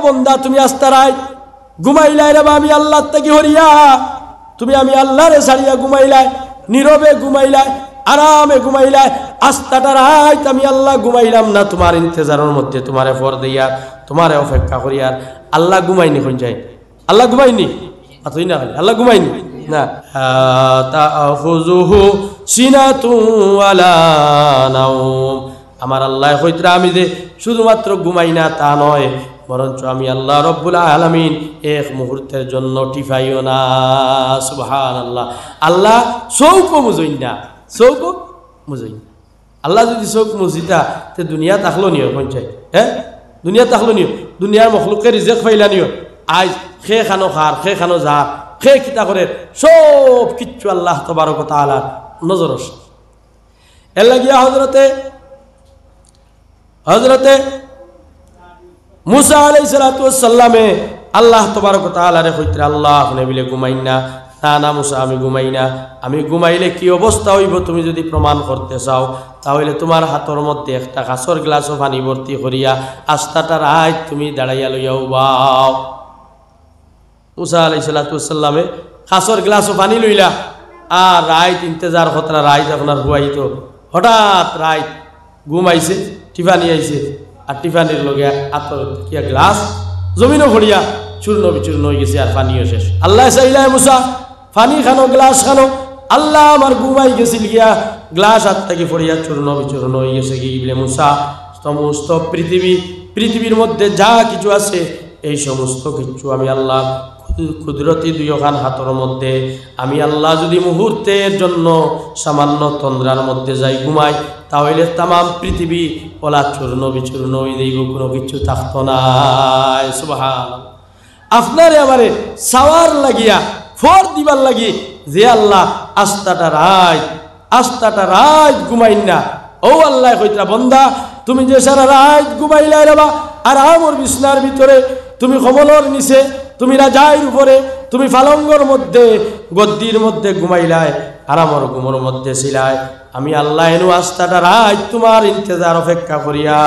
বন্দা তুমি আস্তারাই ঘুমাইলাই রে আমি আল্লাহ থেকে হরিয়া তুমি আমি আল্লাহরে ছাড়িয়া ঘুমাইলাই নীরবে ঘুমাইলাই আরামে ঘুমাইলাই আস্তাটা রাত আমি আল্লাহ ঘুমাইলাম না তোমার ইন্তজারের মধ্যে তোমারে ফর দিয়া তোমারে অপেক্ষা করিয়ার আল্লাহ ঘুমাইনি কোন যায় আল্লাহ ঘুমাইনি আতই না আল্লাহ ঘুমাইনি না তাখুযুহু সিনাতু ওয়ালা নাওম আমার আল্লাহ কইতরা আমি যে শুধুমাত্র ঘুমাই না তা নয় বরঞ্চ আমি আল্লাহ রব্বুল আলামিন এক মুহূর্তের জন্য টিফাইও না সুবহানাল্লাহ আল্লাহ চৌক মুজইন না চৌক মুজইন আল্লাহ যদি চৌক মুজিতা তে দুনিয়া তাখলো নিও পঞ্চায়েত হ্যাঁ দুনিয়া তাখলো নিও দুনিয়ার মখলুকের রিজেক পাইলা নিও আজ খে খানো খার খে খানো যা খে কিতা করে সব কিচ্ছু আল্লাহ তবারক ওয়া তাআলা নজর আসে এর লাগিয়া হযরতে মুসা আলাইহিস সালাতু ওয়াস সালামে আল্লাহ তবারক ওয়া তাআলা রে কইতরা আল্লাহ আপনি বিলে ঘুমাইন না না মুসা আমি ঘুমাই না আমি ঘুমাইলে কি অবস্থা হইব তুমি যদি প্রমাণ করতে চাও তাহলে তোমার হাতের মধ্যে একটা কাঁচর গ্লাসও পানি ভর্তি করিয়া আস্তাটা রাত তুমি দাঁড়াইয়া লইয়াও বাও মুসা আলাইহিস সালাতু ওয়াস সালামে কাঁচর গ্লাসও পানি লইলা আর রাত ইন্তজার কতরা রাত আপনার হুয়াইতো হঠাৎ রাত ঘুমাইছে টিফানি আইছে আর টিফানির লগে আতর কিয়া গ্লাস জমিনও ভরিয়া চূর্ণ বিচূর্ণ হয়ে গেছে আর পানিও শেষ আল্লাহ চাইলাই মুসা পানি খানো গ্লাস খানো আল্লাহ আমার ঘুমাই গেছিল গিয়া গ্লাস হাত থেকে ফরিয়া চূর্ণ বিচূর্ণ হয়ে গেছে গিয়ে মুসা সমস্ত পৃথিবীর মধ্যে যা কিছু আছে এই সমস্ত কিছু আমি আল্লাহ কুদরতি দুইখান হাতের মধ্যে আমি আল্লাহ যদি মুহূর্তের জন্য সামান্য তন্দ্রার মধ্যে যাই ঘুমাই তাহলে তামাম পৃথিবী ওলা চূর্ণ বিচূর্ণ হয়ে যাইব কোনো কিছু থাকতো না সুবহানাল্লাহ আপনারে আমারে সাওয়ার লাগিয়া ফর দিবার লাগি যে আল্লাহ আস্তাটা রাত ঘুমাইন না ও আল্লাহ কইতরা বন্দা তুমি যে সারা রাত ঘুমাইলাই রে বা আর আমার বিছনার ভিতরে তুমি কমলর নিচে তুমি রাজাইর উপরে তুমি ফালঙ্গর মধ্যে গদ্দির মধ্যে ঘুমাইলাই আর আমার ঘুমোর মধ্যে ছিলাই আমি আল্লাহ এনু আস্তাটা রাত তোমার ইন্তজার অপেক্ষা করিয়া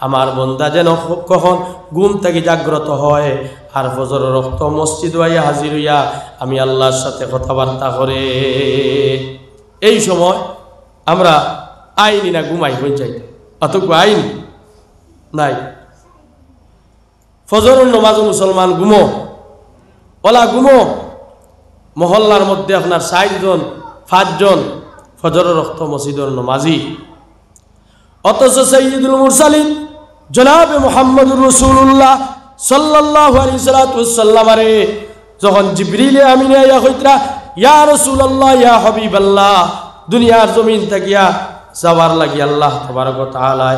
আমার বন্দা যেন কখন ঘুম থেকে জাগ্রত হয় আর ফজর রক্ত মসজিদ হইয়া হাজির হইয়া আমি আল্লাহর সাথে কথাবার্তা করে এই সময় আমরা আইনি না ঘুমাই পঞ্চায়েত অতটুকু আইন নাই ফজরের নামাজ মুসলমান ঘুমো ওলা ঘুমো মহল্লার মধ্যে আপনার ৬০ জন ৫ জন ফজরের রক্ত মসজিদের নামাজি অথচ সাইয়্যিদুল মুরসালিন জনাবে মুহাম্মদুর রাসূলুল্লাহ সাল্লাল্লাহু আলাইহি ওয়াসাল্লাম রে যখন জিবরিল আমিন আয়া কইতরা ইয়া রাসূলুল্লাহ ইয়া হাবিবাল্লাহ দুনিয়ার জমিন থাকিয়া যাওয়ার লাগি আল্লাহ তাবারক ওয়া তাআলা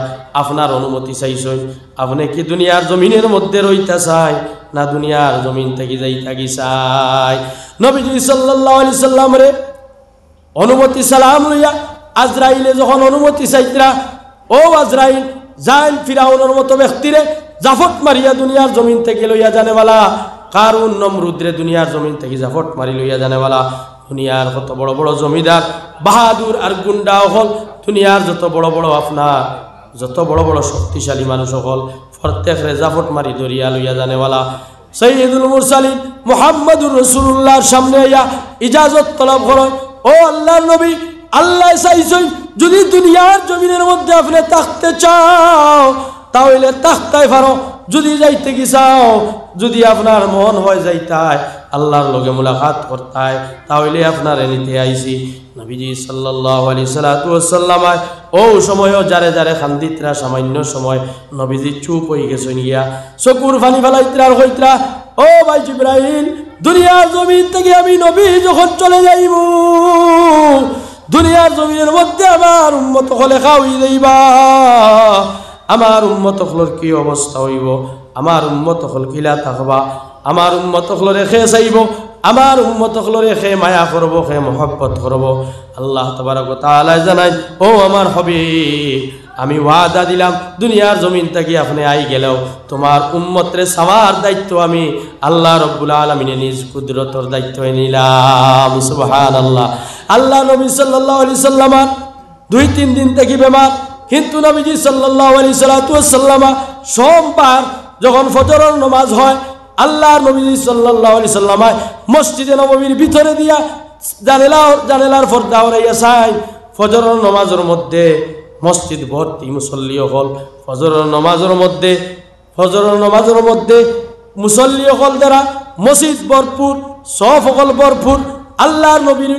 আপনার অনুমতি চাইছেন আপনি কি দুনিয়ার জমিনের মধ্যে রইতা চাই না দুনিয়ার জমিন থেকে যাইতা কি চাই নবীজি সাল্লাল্লাহু আলাইহি সাল্লাম রে অনুমতি সালাম লইয়া আজরাইলে যখন অনুমতি চাইতরা ও আজরাইল যাইল ফিরাউনের মতো ব্যক্তিরে জাফট মারিয়া দুনিয়ার জমিন থেকে লইয়া জানেওয়ালা কারুন নমরুদরে দুনিয়ার জমিন থেকে জাফট মারি লইয়া জানেওয়ালা দুনিয়ার কত বড় বড় জমিদার বাহাদুর আর গুন্ডা হল দুনিয়ার যত বড় বড় আপনার যত বড় বড় শক্তিশালী মানুষ হল প্রত্যেকরে জাফট মারি দরিয়া লইয়া জানেওয়ালা সাইয়্যিদুল মুরসালিন মুহাম্মদুর রাসূলুল্লাহর সামনে আইয়া ইজাজত তলব করেন ও আল্লাহর নবী আল্লাহ চাইছেন যদি দুনিয়ার জমিনের মধ্যে আপনি থাকতে চাও তাহলে থাকতে পারো যদি যাইতে কি চাও যদি আপনার মন হয় যাইতাই আল্লাহর লগে মুলাকাত করতাই তাহলে আপনার নিতে আইছি নবীজি সাল্লাল্লাহু আলাইহি ওয়াসাল্লাম ও সময়ও যারে যারে খান্দিতরা সামান্য সময় নবীজি চুপ হয়ে গেছেন গিয়া চকুর পানি ফেলাইতরা হইতরা ও ভাই জিবরাইল দুনিয়ার জমিন থেকে আমি নবী যখন চলে যাইব দুনিয়ার জমিনের মধ্যে আমার উম্মত হলে খাওয়াই দেইবা আমার উম্মত হলর কি অবস্থা হইব আমার উম্মত হল কিলা থাকবা আমার উম্মত হলরে খে চাইব আমার উম্মত হলরে খে মায়া করব খে মহব্বত করব আল্লাহ তাবারক ওয়া তাআলা জানাই ও আমার হাবিব আমি ওয়াদা দিলাম দুনিয়ার জমিন থেকে আপনি আই গেলেও তোমার উম্মতরে সাওয়ার দায়িত্ব আমি আল্লাহ রব্বুল আলামিনের নিজ কুদরতের দায়িত্ব নিলাম সুবহানাল্লাহ আল্লাহ নবী সাল্লাল্লাহু আলাইহি সাল্লাম 2-3 দিন থেকে বেমার কিন্তু নবীজি সাল্লাল্লাহু আলাইহি ওয়াসাল্লাম সোমবার যখন ফজরের নামাজ হয় আল্লাহর নবী সাল্লাল্লাহু আলাইহি সাল্লাম মসজিদে নববীর ভিতরে দিয়া জানালার পর্দা উড়াইয়া চাই ফজরের নামাজের মধ্যে মসজিদ ভর্তি মুসল্লি হল ফজরের নামাজের মধ্যে মুসল্লি হল দ্বারা মসজিদ ভরপুর সব হল ভরপুর আল্লাহর নবীর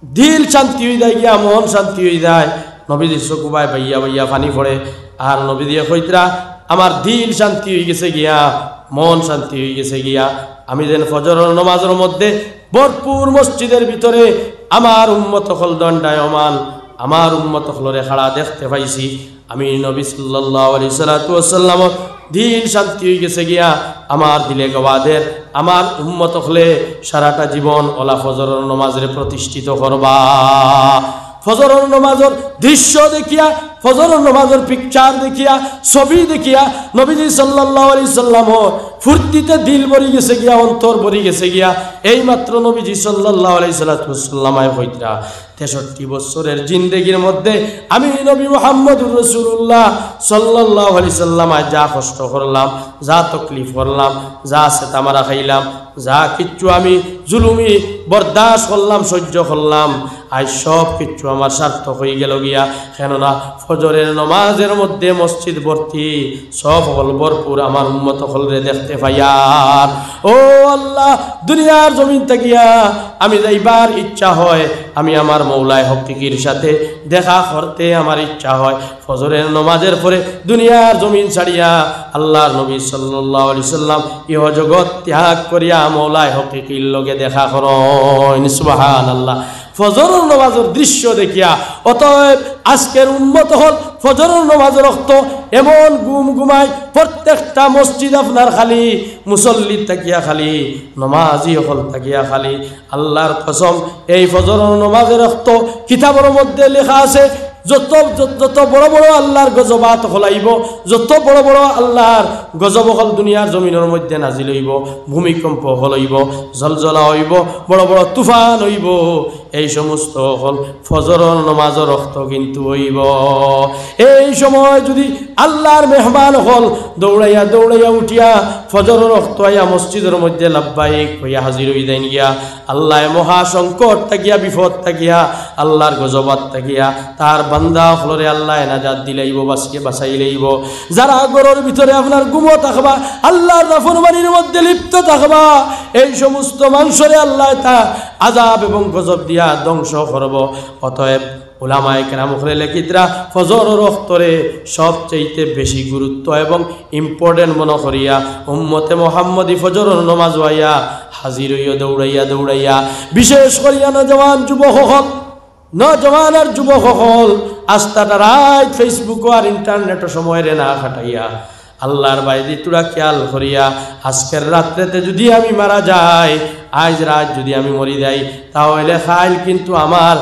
দিল শান্তি হয়ে যায় গিয়া মন শান্তি হয়ে যায় নবীজি চকুবায় বাইয়া বাইয়া পানি পড়ে আর নবী দিয়ে কইতরা আমার দিল শান্তি হয়ে গেছে গিয়া মন শান্তি হয়ে গেছে গিয়া আমি যেন ফজরের নামাজের মধ্যে ভরপুর মসজিদের ভিতরে আমার উম্মত হল দণ্ডায়মান আমার উম্মত হলরে খাড়া দেখতে পাইছি আমি নবী সাল্লাল্লাহু আলাইহি সাল্লাম দিল শান্তি হয়ে গেছে গিয়া আমার দিলে গবাদের আমার উম্মত হলে সারাটা জীবন ওলা ফজরের নামাজে প্রতিষ্ঠিত করবা ফজরের নামাজের দৃশ্য দেখিয়া ফজরের নামাজের পিকচার দেখিয়া ছবি দেখিয়া নবীজি সাল্লাল্লাহু আলাইহি সাল্লাম ফুর্তিতে দিল ভরি গেছে গিয়া অন্তর ভরি গেছে গিয়া এই মাত্র নবীজি সাল্লাল্লাহু আলাইহি সাল্লাম কইতরা 63 বছরের জিন্দেগির মধ্যে আমি নবী মুহাম্মদুর রাসূলুল্লাহ সাল্লাল্লাহু আলাইহি সাল্লাম যা কষ্ট করলাম যা তকলিফ করলাম যা সেতামারা খাইলাম যা কিচ্ছু আমি জুলুমি বরদাস্ত করলাম সহ্য করলাম আজ সব কিছু আমার সার্থক হয়ে গেল গিয়া কেননা ফজরের নামাজের মধ্যে মসজিদ ভর্তি সব হল ভরপুর আমার উম্মত হলরে দেখতে পাইয়ার ও আল্লাহ দুনিয়ার জমিন থাকিয়া আমি যাইবার ইচ্ছা হয় আমি আমার মৌলায় হকিকির সাথে দেখা করতে আমার ইচ্ছা হয় ফজরের নামাজের পরে দুনিয়ার জমিন ছাড়িয়া আল্লাহর নবী সাল্লাল্লাহু আলাইহি সাল্লাম ইহ জগৎ ত্যাগ করিয়া মৌলায় হকিকির লগে দেখা করেন সুবহানাল্লাহ ফজরের নামাজের দৃশ্য দেখিয়া অতএব আজকের উম্মত হল ফজরের নামাজের রক্ত এমন ঘুমায় প্রত্যেকটা মসজিদ আপনার খালি মুসল্লি তাকিয়া খালি নামাজি হল তাকিয়া খালি আল্লাহর কসম এই ফজরের নামাজের রক্ত কিতাবের মধ্যে লেখা আছে যত বড় বড় আল্লাহর গজবাত হলাইব যত বড় বড় আল্লাহর গজব হল দুনিয়ার জমিনের মধ্যে নাজিল হইব ভূমিকম্প হইব জলজলা হইব বড় বড় তুফান হইব এই সমস্ত হল ফজরের নামাজের রক্ত কিন্তু হইব এই সময় যদি আল্লাহর মেহমান হল দৌড়াইয়া দৌড়াইয়া উঠিয়া ফজরের রক্ত আইয়া মসজিদের মধ্যে লাব্বাইক হইয়া হাজির হই দেন গিয়া আল্লাহ মহা সংকট থাকিয়া বিপদ থাকিয়া আল্লাহর গজবাত থাকিয়া তার বান্দা হলরে আল্লাহ নাজাত দিলাইব বাঁচাই লইব যারা ঘরের ভিতরে আপনার গুমো থাকবা আল্লাহর নাফরমানির মধ্যে লিপ্ত থাকবা এই সমস্ত মানুষরে আল্লাহ তা আযাব এবং গজব দিয়া ধ্বংস করব অতএব উলামায়ে কেরাম হলে লেখিতরা ফজরের রক্তরে সবচাইতে বেশি গুরুত্ব এবং ইম্পর্টেন্ট মনে করিয়া উম্মতে মুহাম্মদী ফজরের নামাজ হইয়া হাজির হইয়া দৌড়াইয়া বিশেষ করিয়া নজওয়ান যুবক হল নজওয়ান আর যুবক হল আস্তাটা রাত ফেসবুক আর ইন্টারনেটের সময় রে না খাটাইয়া আল্লাহর বাইরে তোরা খেয়াল করিয়া আজকের রাত্রেতে যদি আমি মারা যাই আজ রাত যদি আমি মরি যাই তাহলে খাইল কিন্তু আমার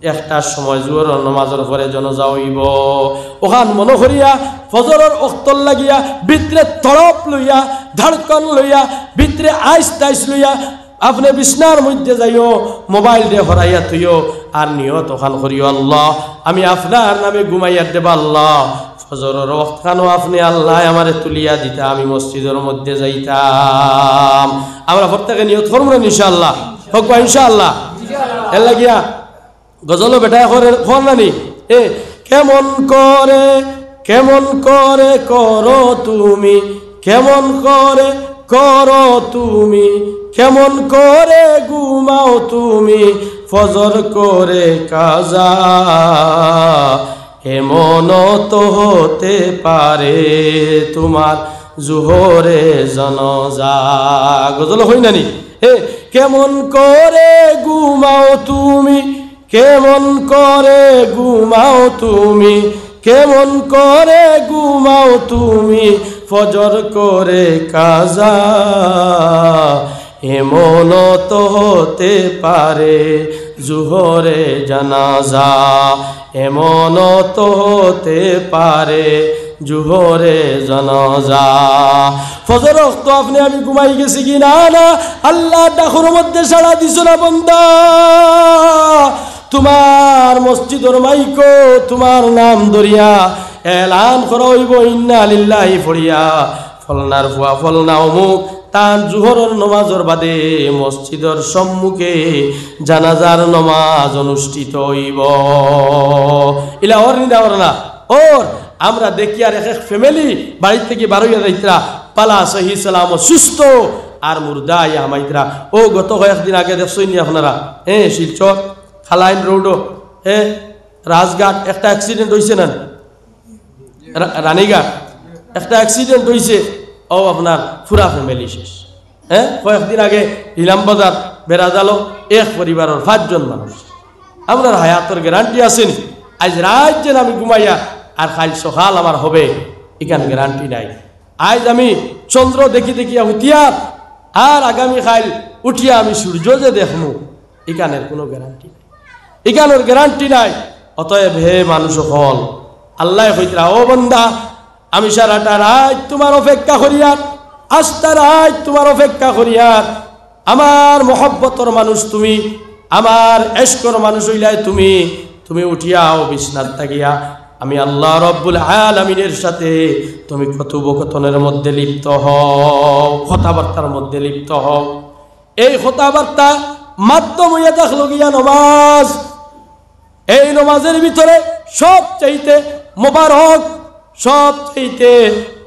একটার সময় জোহর নামাজের পরে জনজা হইব ওখান মনে করিয়া ফজরের ওক্তর লাগিয়া ভিতরে তড়প লইয়া ধড়কন লইয়া ভিতরে আইস টাইস লইয়া আপনি বিছনার মধ্যে যাইও মোবাইল দিয়ে হরাইয়া থইও আর নিয়ত ওখান করিও আল্লাহ আমি আপনার নামে ঘুমাইয়া দেব আল্লাহ ফজরের ওয়াক্ত খানো আপনি আল্লাহ আমারে তুলিয়া দিতা আমি মসজিদের মধ্যে যাইতাম আমরা প্রত্যেকে নিয়ত করব না ইনশাআল্লাহ হোক ইনশাআল্লাহ এর লাগিয়া গজল বেটা করে ফোন নানি এ কেমন করে করো তুমি কেমন করে করো তুমি কেমন করে ঘুমাও তুমি ফজর করে কাজা এমন তো হতে পারে তোমার জোহরে জনজা গজল হই নানি এ কেমন করে ঘুমাও তুমি কেমন করে ঘুমাও তুমি কেমন করে ঘুমাও তুমি ফজর করে কাজা এমন তো হতে পারে জোহরে জানাজা এমন তো হতে পারে জোহরে জানাজা ফজর ওয়াক্ত আপনি আমি ঘুমাই গেছি কি না না আল্লাহ ডাকর মধ্যে সাড়া দিছো না বান্দা তোমার মসজিদের মাইকো তোমার নাম ধরিয়া এলান করা হইব ইন্না লিল্লাহি পড়িয়া ফলনার ফুয়া ফলনা অমুক তার জুহরের নমাজর বাদে মসজিদের সম্মুখে জানাজার নমাজ অনুষ্ঠিত হইব ইলা ওর নিদা ওর না ওর আমরা দেখি আর এক ফ্যামিলি বাড়ি থেকে বারোইয়া যাইতরা পালা সহি সালাম সুস্থ আর মুর্দা ইয়া হামাইতরা ও গত কয়েকদিন আগে দেখছইনি আপনারা শিলচর খালাইন রোড রাজঘাট একটা অ্যাক্সিডেন্ট হয়েছে না রানীঘাট একটা অ্যাক্সিডেন্ট হয়েছে ও আপনার পুরা ফ্যামিলি শেষ কয়েকদিন আগে ইলাম বাজার বেড়াজালো এক পরিবারের 5 জন মানুষ আপনার হায়াতর গ্যারান্টি আছেন আজ রাত যেন আমি ঘুমাইয়া আর কাল সকাল আমার হবে এখানে গ্যারান্টি নাই আজ আমি চন্দ্র দেখি দেখিয়া হুতিয়ার আর আগামী কাল উঠিয়া আমি সূর্য যে দেখমু এখানের কোনো গ্যারান্টি নাই এখানের গ্যারান্টি নাই অতএব হে মানুষ হল আল্লাহ কইতরা ও বান্দা আমি সারাটা রাত তোমার অপেক্ষা করিয়ার আস্তা রাত তোমার অপেক্ষা করিয়ার আমার মহব্বতর মানুষ তুমি আমার এশকর মানুষ হইলাই তুমি উঠিয়াও বিছনাত থাকিয়া আমি আল্লাহ রব্বুল আলামিনের সাথে তুমি কথোপকথনের মধ্যে লিপ্ত হও কথাবার্তার মধ্যে লিপ্ত হও এই কথাবার্তা মাধ্যম হইয়া দেখলো গিয়া নমাজ এই নমাজের ভিতরে সবচাইতে মোবারক সবচাইতে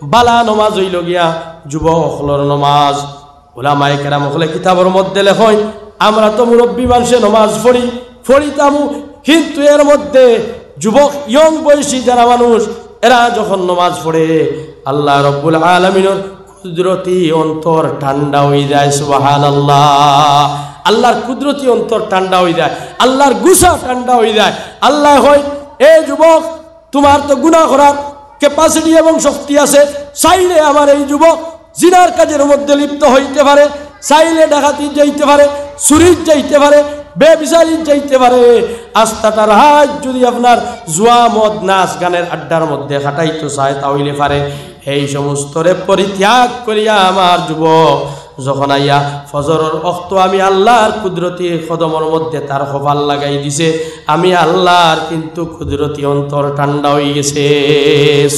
বালা নমাজ হইল গিয়া যুবকসকলের নমাজ উলামায়ে কেরাম হলে কিতাবের মধ্যে লেখেন আমরা তো মুরব্বী মানুষে নমাজ পড়িতামু কিন্তু এর মধ্যে যুবক ইয়ং বয়সী যারা মানুষ এরা যখন নমাজ পড়ে আল্লাহ রব্বুল আলামিনের কুদরতি অন্তর ঠান্ডা হয়ে যায় সুবহানাল্লাহ আল্লাহর কুদরতি অন্তর ঠান্ডা হয়ে যায় আল্লাহর গুসা ঠান্ডা হয়ে যায় আল্লাহ হয় এই যুবক তোমার তো গুনাহ করার ক্যাপাসিটি এবং শক্তি আছে চাইলে আমার এই যুবক জিনার কাজের মধ্যে লিপ্ত হইতে পারে চাইলে ডাকাতি যাইতে পারে চুরি যাইতে পারে বেবিচারি যাইতে পারে আস্তাটার হাত যদি আপনার জুয়া মদ নাচ গানের আড্ডার মধ্যে খাটাইতে চায় তাহলে পারে এই সমস্তরে পরিত্যাগ করিয়া আমার যুবক যখন আইয়া ফজরের ওয়াক্ত আমি আল্লাহর কুদরতি কদমের মধ্যে তার কপাল লাগাই দিছে আমি আল্লাহর কিন্তু কুদরতি অন্তর ঠান্ডা হয়ে গেছে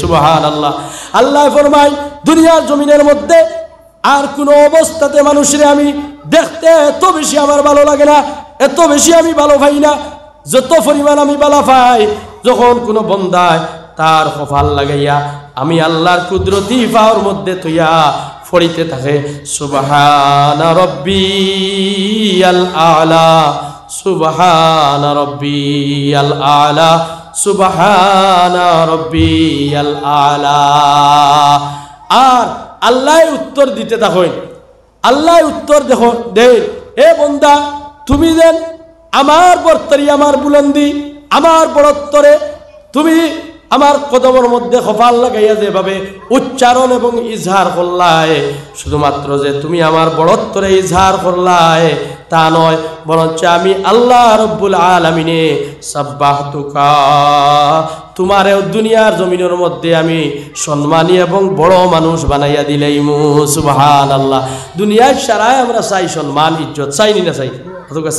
সুবহানাল্লাহ আল্লাহ ফরমায় দুনিয়ার জমিনের মধ্যে আর কোন অবস্থাতে মানুষরে আমি দেখতে এত বেশি আমার ভালো লাগে না এত বেশি আমি ভালো পাই না যত পরিমাণ আমি ভালো পাই যখন কোনো বন্দায় তার কপাল লাগাইয়া আমি আল্লাহর কুদরতি পাওয়ার মধ্যে তুইয়া পড়িতে থাকে সুবহানা রাব্বিয়াল আলা সুবহানা রাব্বিয়াল আলা সুবহানা রাব্বিয়াল আলা আর আল্লাহ উত্তর দিতে থাকেন আল্লাহ উত্তর দেখো দে এ বন্দা তুমি যেন আমার বর্তরি আমার বুলন্দি আমার বড়ত্তরে তুমি আমার কদমের মধ্যে কপাল লাগাইয়া যেভাবে উচ্চারণ এবং ইজহার করলায় শুধুমাত্র যে তুমি আমার বড়ত্বরে ইজহার করলায় তা নয় বরঞ্চ আমি আল্লাহ রব্বুল আলামিনে সাব্বাহতুকা তোমার দুনিয়ার জমিনের মধ্যে আমি সম্মানী এবং বড় মানুষ বানাইয়া দিলাইমু সুবহানাল্লাহ দুনিয়ায় সারায় আমরা চাই সম্মান ইজ্জত চাইনি না চাই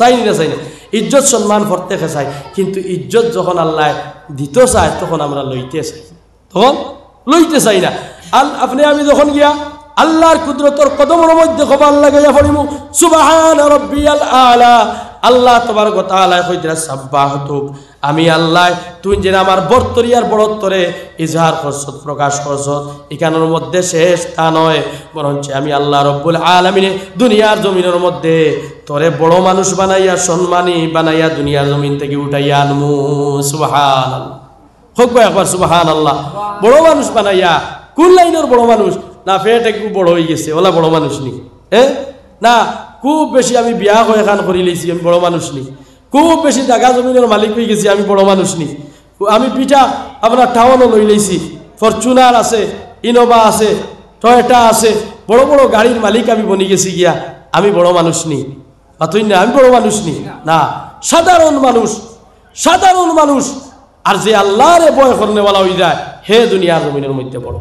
চাইনি না চাই না ইজ্জত সম্মান প্রত্যেকে চাই কিন্তু ইজ্জত যখন আল্লাহ দিতে চায় তখন আমরা লইতে চাই তখন লইতে চাই না আপনি আমি যখন গিয়া আল্লাহর কুদরতর কদমের মধ্যে কপাল লাগাইয়া পড়িমু সুবহানা রাব্বিয়াল আলা আল্লাহ তাবারক ওয়া তাআলা কইরা সাব্বাহতুক আমি আল্লাহ তুই যে আমার বর্তরিয়ার বড়ত্বরে ইজহার করছত প্রকাশ করছত এখানের মধ্যে শেষ তা নয় বরঞ্চ আমি আল্লাহ রব্বুল আলামিনে দুনিয়ার জমিনের মধ্যে তোরে বড় মানুষ বানাইয়া সম্মানী বানাইয়া দুনিয়ার জমিন থেকে উঠাইয়া আনমু সুবহানাল্লাহ হোক একবার সুবহানাল্লাহ বড় মানুষ বানাইয়া কোন লাইনের বড় মানুষ না পেট একটু বড় হয়ে গেছে ওলা বড় মানুষ নি না খুব বেশি আমি বিয়া হয়ে খান করি লেছি আমি বড় মানুষ নি খুব বেশি জায়গা জমিনের মালিক হয়ে গেছি আমি বড় মানুষ নি আমি পিঠা আপনার টাউনও লই লেছি ফরচুনার আছে ইনোভা আছে টয়োটা আছে বড় বড় গাড়ির মালিক আমি বনি গেছি গিয়া আমি বড় মানুষ নি তুই না আমি বড় মানুষ নি না সাধারণ মানুষ আর যে আল্লাহরে ভয় করনেওয়ালা হয়ে যায় হে দুনিয়ার জমিনের মধ্যে বড়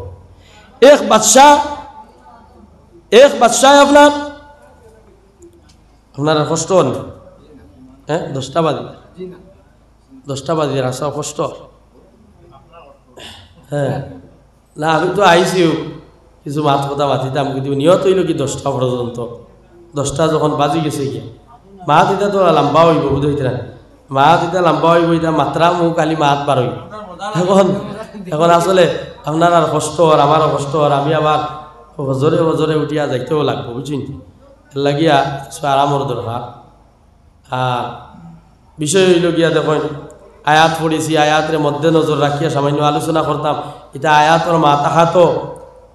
এক বাদশাহ আপনার কষ্ট হ্যাঁ 10টা বাজে রাস্তা কষ্ট হ্যাঁ না আমি তো আইসি কিছু মাত কথা মাতিতাম, কিন্তু নিয়ত হইল কি 10টা পর্যন্ত। 10টা যখন বাজি গেছে গিয়া মাত এটা তো লম্বা হইব বুঝ হইতে না, মাত এটা লম্বা হইব, এটা মাত্রা মুখ খালি মাত বার হইব। এখন আসলে আপনার আর কষ্ট হর, আমারও কষ্ট হর, আমি আবার বজরে বজরে উঠিয়া যাইতেও লাগবো বুঝিন, লাগিয়া কিছু আরামর দরকার। আর বিষয় হইল গিয়া দেখুন আয়াত পড়েছি, আয়াতের মধ্যে নজর রাখিয়া সামান্য আলোচনা করতাম। এটা আয়াতর মা তাহাতো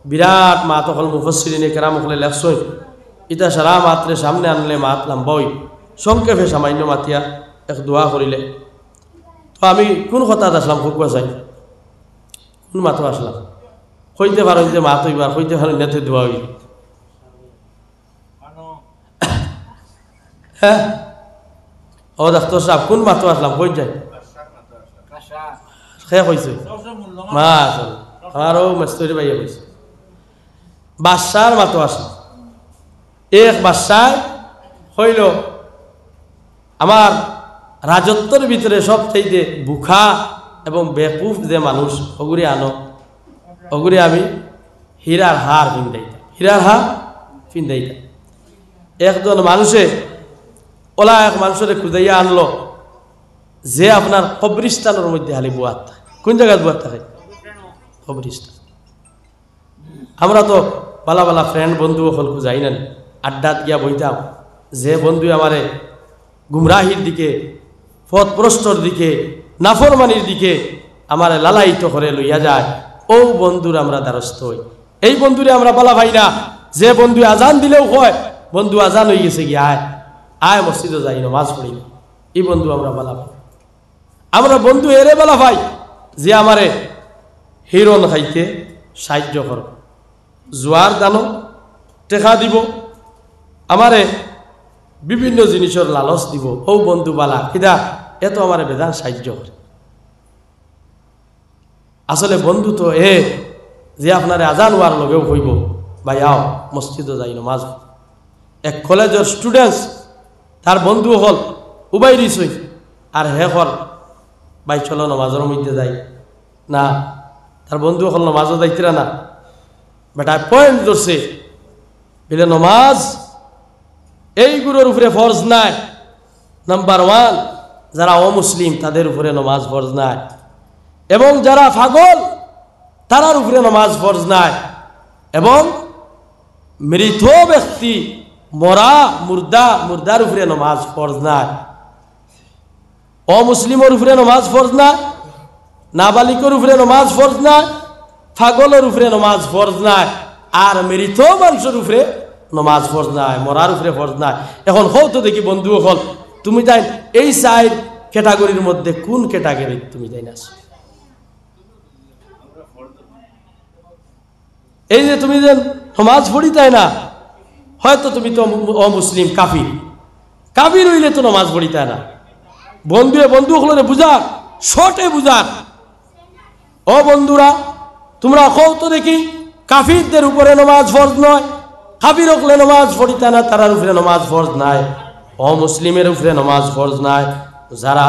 বিরাট মা তখন মুফাসসিরিনে কেরাম হলে লেখছই, এটা সারা মাত্রে সামনে আনলে মাত লম্বই, সংক্ষেপে সামান্য মাতিয়া এক দোয়া করিলে। তো আমি কোন কথাত আসলাম খুব চাই, কোন মাতো আসলাম, হইতে পারো যে মাত হইবার, হইতে পারো নেতে দোয়া হইল। হ্যাঁ ও ডাক্তার সাহেব কোন মাতো আসলাম, কই যাই সে কইছে মা আসল আমারও মেস্তরি বাইয়া কইছে বাদশার মাতো আসলাম। এক বাদশাহ হইল আমার রাজত্বর ভিতরে সব চাইতে বুখা এবং বেকুফ যে মানুষ, ওগুলি আনো, ওগুলি আমি হীরার হার পিন্ধাইতাম, হীরার হার পিন্ধাইতাম। একজন মানুষে ওলা এক মানুষের খুঁজাইয়া আনলো যে আপনার কবরিস্তানের মধ্যে হালি বুয়াত থাকে। কোন জায়গায় বুয়াত থাকে? কবরিস্তান। আমরা তো বালা বালা ফ্রেন্ড বন্ধু হলকু যাই না, আড্ডাত গিয়া বইতাম, যে বন্ধু আমারে গুমরাহির দিকে, পথভ্রষ্টর দিকে, নাফরমানির দিকে আমারে লালায়িত করে লইয়া যায়, ও বন্ধুর আমরা দ্বারস্থ হই। এই বন্ধুরে আমরা বলা ভাই না, যে বন্ধু আজান দিলেও হয় বন্ধু আজান হয়ে গেছে গিয়ে আয় আয় মসজিদে যাই নামাজ পড়ি না, এই বন্ধু আমরা বলা ভাই। আমরা বন্ধু এরে বলা ভাই যে আমারে হিরণ খাইতে সাহায্য কর, জোয়ার দানো টেকা দিব, আমারে বিভিন্ন জিনিসের লালচ দিব, ও বন্ধু বালা কিদা এত আমারে বেদান সাহায্য করে। আসলে বন্ধু তো যে আপনার আজান হওয়ার লগেও হইব ভাই আও মসজিদে যাই নামাজ। এক কলেজের স্টুডেন্টস তার বন্ধু হল উবাই দিছই, আর হে হল ভাই চলো নামাজের মধ্যে যাই না, তার বন্ধু হল নামাজও যাইতিরা না, বেটা পয়েন্ট ধরছে বলে নমাজ এইগুলোর উপরে ফরজ নাই। নাম্বার 1 যারা অমুসলিম তাদের উপরে নমাজ ফরজ নাই, এবং যারা পাগল তারার উপরে নমাজ ফরজ নাই, এবং মৃত ব্যক্তি মরা মুর্দার উপরে নমাজ ফরজ নাই। অমুসলিমের উপরে নমাজ ফরজ নাই, নাবালিকের উপরে নমাজ ফরজ নাই, পাগলের উপরে নমাজ ফরজ নাই, আর মৃত মানুষের উপরে নমাজ ফরজ নাই, মরার উপরে ফরজ নাই। এখন হতো দেখি বন্ধু হল তুমি তাই এই সাইড ক্যাটাগরির মধ্যে কোন ক্যাটাগরি তুমি তাই না? এই যে তুমি যে নমাজ পড়ি তাই না, হয়তো তুমি তো অমুসলিম কাফির হইলে তো নমাজ পড়ি তাই না। বন্ধু হলে বুঝার শর্টে বুঝার, ও বন্ধুরা তোমরা হতো দেখি কাফিরদের উপরে নমাজ ফরজ নয়, কাফির হলে নমাজ পড়িতে না, তারার উপরে নমাজ ফরজ নাই, অমুসলিমের উপরে নমাজ ফরজ নাই। যারা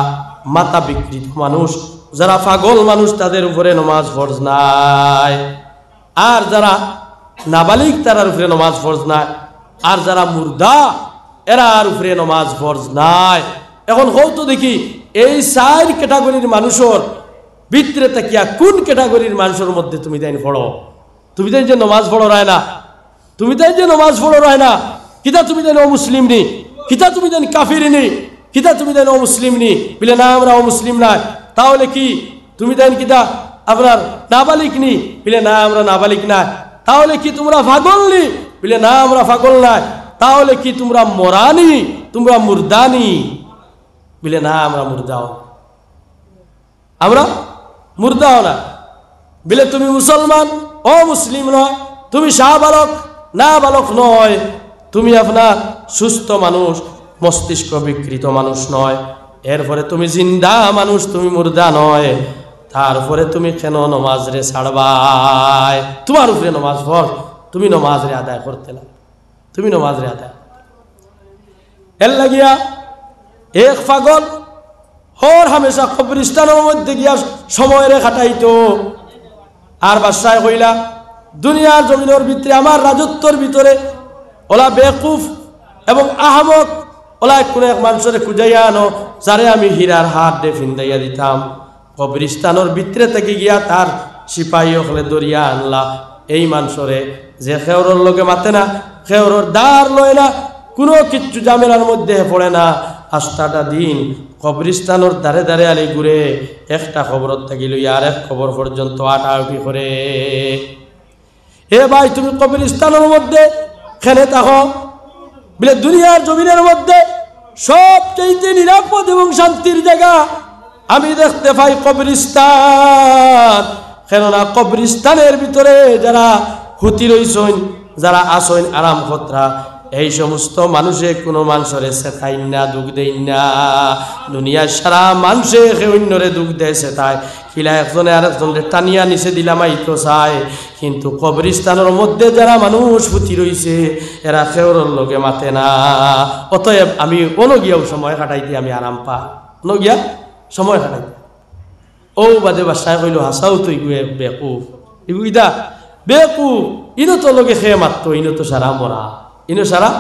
মাথা বিকৃত মানুষ, যারা পাগল মানুষ তাদের উপরে নমাজ ফরজ নাই, আর যারা নাবালিক তারার উপরে নমাজ ফরজ নাই, আর যারা মুর্দা এরার উপরে নমাজ ফরজ নাই। এখন হতো দেখি এই 4 ক্যাটাগরির মানুষের ভিতরে তাকিয়া কোন ক্যাটাগরির মানুষের মধ্যে তুমি তাই পড়ো? তুমি তাই যে নমাজ পড়ো রায় না, তুমি তাই যে নমাজ পড়ো রায় না, কিতা তুমি তাই অমুসলিম নি, কিতা তুমি তাই কাফির নি, কিতা তুমি তাই অমুসলিম নি বলে না আমরা অমুসলিম নাই, তাহলে কি তুমি তাই কিতা আপনার নাবালিক নি বলে না আমরা নাবালিক নাই, তাহলে কি তোমরা পাগল নি বলে না আমরা পাগল নাই, তাহলে কি তোমরা মরানি তোমরা মুর্দানি বলে না আমরা মুর্দাও, আমরা মুর্দাও না বলে তুমি মুসলমান ও মুসলিম নয়, তুমি শাহবালক না বালক নয়, তুমি আপনার সুস্থ মানুষ মস্তিষ্ক বিকৃত মানুষ নয়, এরপরে তুমি জিন্দা মানুষ, তুমি মুর্দা নয়, তারপরে তুমি কেন নমাজ রে ছাড়বাই? তোমার উপরে নমাজ ফরজ, তুমি নমাজ রে আদায় করতে না, তুমি নমাজ রে আদায় এর লাগিয়া এক পাগল হর হামেশা কবরিস্তানের মধ্যে গিয়া সময় রে খাটাইতো। আর বাদশাহ কইলা দুনিয়ার জমিনের ভিতরে আমার রাজত্বর ভিতরে ওলা বেকুফ এবং আহমক ওলা কোনো এক মানুষের খুঁজাইয়া আনো যারে আমি হীরার হাত দিয়ে ফিন্দাইয়া দিতাম। কবরিস্তানোর ভিতরে থেকে গিয়া তার সিপাহী হলে দরিয়া আনলা। এই মানুষরে যে খেওরর লোকে মাতে না, খেওরর দ্বার লয় না, কোনো কিচ্ছু জামেলার মধ্যে পড়ে না, আস্তাটা দিন কবরিস্তানোর দ্বারে দ্বারে আলি ঘুরে একটা খবরত থাকি লইয়া আর এক খবর পর্যন্ত আটাউটি করে। হে ভাই, তুমি কবরিস্তানের মধ্যে খেলে থাকো বলে দুনিয়ার জমিনের মধ্যে সবচেয়ে নিরাপদ এবং শান্তির জায়গা আমি দেখতে পাই কবরিস্তান। কেননা কবরিস্তানের ভিতরে যারা হুতি রইছেন, যারা আসেন আরাম খতরা, এই সমস্ত মানুষে কোনো মানুষের সেথাই না, দুঃখ দেয় না। দুনিয়ার সারা মানুষে অন্যরে দুঃখ দেয় সেথায়, কিলা একজনে আর একজনের টানিয়া নিচে দিলামাই তো চায়। কিন্তু কবরিস্তানের মধ্যে যারা মানুষ হুতি রইছে এরা খেওরর লোকে মাতে না। অতএব আমি কোনো গিয়াও সময় কাটাইতে আমি আরাম পা, কোনো গিয়া সময় কাটাইতে। ও বাদে বাসায় কইল হাসাও তুই বেকুফ, ইগুইদা বেকুফ, ইনো তো লোকে খেয়ে মারতো, ইনো তো সারা মরা, ইনো সারা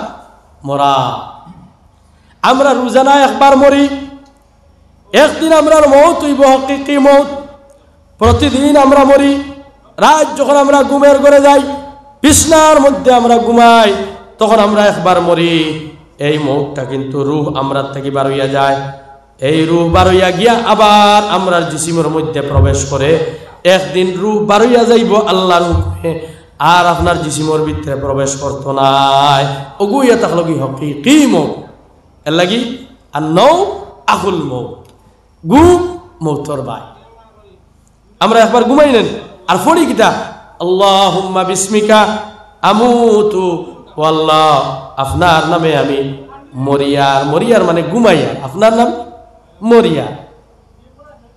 মরা। আমরা রোজানা একবার মরি, একদিন আমরা মৌত হইব, হকিকি মৌত। প্রতিদিন আমরা মরি। রাত যখন আমরা ঘুমের ঘরে যাই, বিছনার মধ্যে আমরা ঘুমাই, তখন আমরা একবার মরি। এই মৌতটা কিন্তু রূহ আমরা থেকে বার হইয়া যায়। এই রূহ বার হইয়া গিয়া আবার আমরা জিসিমের মধ্যে প্রবেশ করে। একদিন রূহ বার হইয়া যাইব আল্লাহর হুকুমে, আর আপনার জিসিমের ভিতরে প্রবেশ করতো নাই। ওগুইয়া থাকলো কি হকিকি মৌত। এর লাগি আর নৌ আকুল মৌত, ঘুম মৌতর ভাই। আমরা একবার ঘুমাই নেন আর ফড়ি কিতা আল্লাহুম্মা বিসমিকা আমুতু, আল্লাহ আপনার নামে আমি মরিয়ার। মরিয়ার মানে ঘুমাইয়া, আপনার নাম মরিয়া।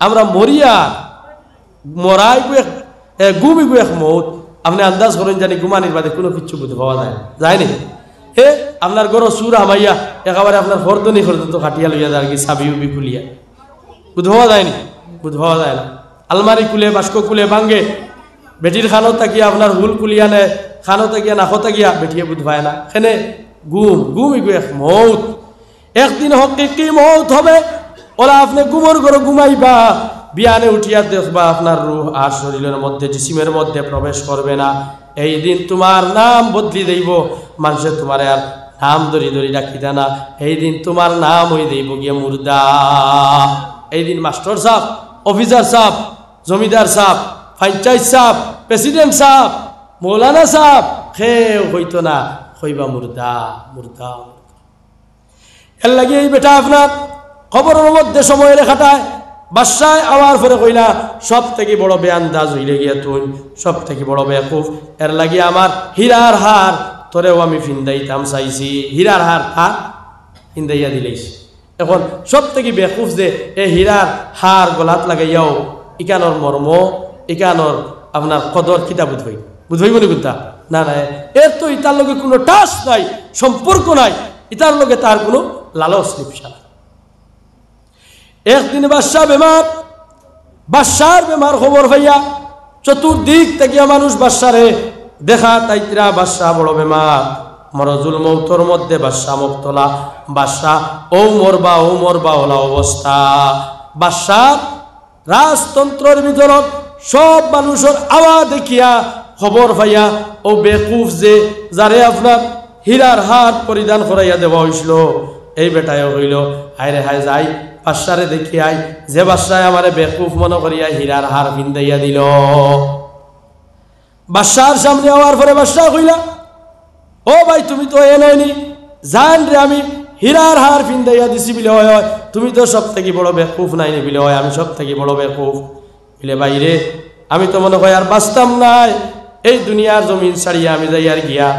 আমরা মরিয়া মরাই ঘুমি গু এক মৌত। আপনি আন্দাজ করেন জানি ঘুমানির বাদে কোনো কিছু বুঝে পাওয়া যায় যায়নি। হে আপনার গরো সুর হামাইয়া একেবারে আপনার হরদনি হরদন কাটিয়া লইয়া যার কি চাবি উবি খুলিয়া বুঝ পাওয়া যায়নি, বুঝ পাওয়া যায় না। আলমারি খুলে বাস্ক খুলে ভাঙ্গে, বেটির খানো তাকিয়া আপনার হুল কুলিয়া নেয়, খানো তাকিয়া নাখো তাকিয়া বেটিয়ে বুঝ পায় না। সেনে ঘুম ঘুমি গু এক মৌত। একদিন হকিকি মৌত হবে। ওরা আপনি ঘুমর ঘরে ঘুমাইবা, বিয়ানে উঠিয়া দেখবা আপনার রূহ আর শরীরের মধ্যে জিসিমের মধ্যে প্রবেশ করবে না। এই দিন তোমার নাম বদলি দেব, মানুষে তোমার আর নাম ধরি ধরি রাখিতা না। এই দিন তোমার নাম হয়ে দেব গিয়ে মুর্দা। এই দিন মাস্টার সাহ, অফিসার সাহ, জমিদার সাহ, পঞ্চায়েত সাহ, প্রেসিডেন্ট সাহ, মৌলানা সাহ খেয়ে হইতো না, হইবা মুর্দা মুর্দা। এর লাগে এই বেটা আপনার খবরের মধ্যে সময় রেখাটায় বাসায় আওয়ার পরে কইলা সব থেকে বড় বেআন্দাজ হইলে গিয়া তুই সব থেকে বড় বেকুফ। এর লাগি আমার হীরার হার তোরেও আমি ফিন্দাইতাম চাইছি, হীরার হার থাক ফিন্দাইয়া দিলেইছি। এখন সব থেকে বেকুফ যে এই হীরার হার গলাত লাগাইয়াও ইকানোর মর্ম, ইকানোর আপনার কদর কিতা বুঝবই, বুঝবইব নি কোনটা না না। এর তো ইতার লগে কোনো টাচ নাই, সম্পর্ক নাই, ইতার লগে তার কোনো লালস লিপসা। একদিন বাদশাহ বেমার, বাদশার বেমার খবর ভাইয়া চতুর্দিক থেকে মানুষ বাদশারে দেখা তাইতরা। বাদশাহ বড় বেমার, মরজুল মৌতর মধ্যে বাদশাহ মুক্তলা। বাদশাহ ও মরবা ওলা অবস্থা। বাদশাহ রাজতন্ত্রের ভিতরত সব মানুষের আওয়াজ দেখিয়া খবর ভাইয়া ও বেকুফ যে যারে আপনার হীরার হাত পরিধান করাইয়া দেওয়া হয়েছিল, এই বেটায় হইল হায় রে হায় যাই বাদশারে দেখি আই, যে বাদশায় আমারে বেকুফ মনে করিয়া হীরার হার পিন্দাইয়া দিল। বাদশার সামনে হওয়ার পরে বাদশাহ কইলা ও ভাই তুমি তো এ নয়নি, জান রে আমি হীরার হার পিন্দাইয়া দিছি বলে হয়, তুমি তো সব থেকে বড় বেকুফ নাইনি বলে হয়, আমি সব থেকে বড় বেকুফ বলে ভাই রে আমি তো মনে হয় আর বাঁচতাম নাই। এই দুনিয়ার জমিন ছাড়িয়া আমি যাই আর গিয়া,